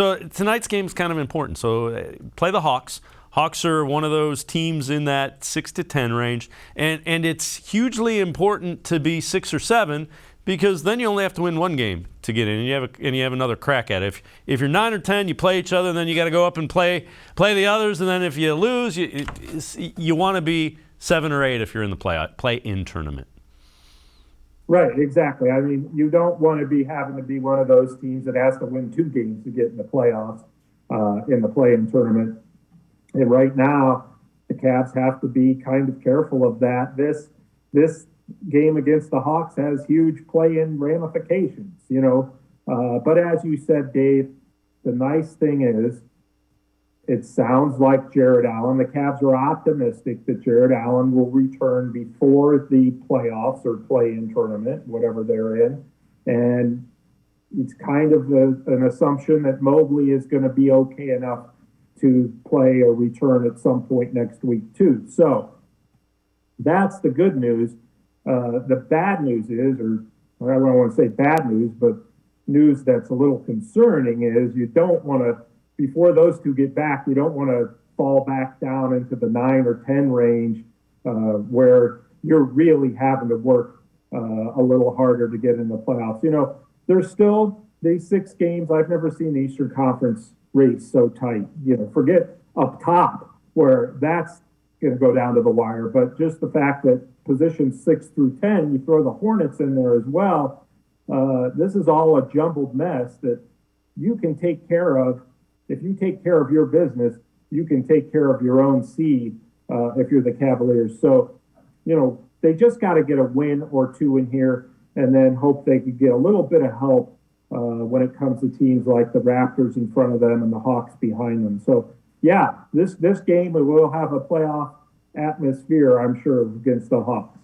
So tonight's game is kind of important. So play the Hawks. Hawks are one of those teams in that 6 to 10 range, and it's hugely important to be 6 or 7 because then you only have to win one game to get in, and you have another crack at it. If you're 9 or 10, you play each other, and then you got to go up and play the others, and then if you lose, you want to be 7 or 8 if you're in the play-in tournament. Right, exactly. I mean, you don't want to be having to be one of those teams that has to win 2 games to get in the playoffs, in the play-in tournament. And right now, the Cavs have to be kind of careful of that. This game against the Hawks has huge play-in ramifications, But as you said, Dave, the nice thing is, it sounds like Jared Allen. The Cavs are optimistic that Jared Allen will return before the playoffs or play-in tournament, whatever they're in. And it's kind of an assumption that Mobley is going to be okay enough to play or return at some point next week, too. So that's the good news. The bad news is, or I don't want to say bad news, but news that's a little concerning is you don't want to, before those two get back, you don't want to fall back down into the 9 or 10 range where you're really having to work a little harder to get in the playoffs. There's still these 6 games. I've never seen the Eastern Conference race so tight. Forget up top where that's going to go down to the wire, but just the fact that positions 6 through 10, you throw the Hornets in there as well. This is all a jumbled mess that you can take care of. If you take care of your business, you can take care of your own seed if you're the Cavaliers. So, they just got to get a win or 2 in here and then hope they could get a little bit of help when it comes to teams like the Raptors in front of them and the Hawks behind them. So, yeah, this game will have a playoff atmosphere, I'm sure, against the Hawks.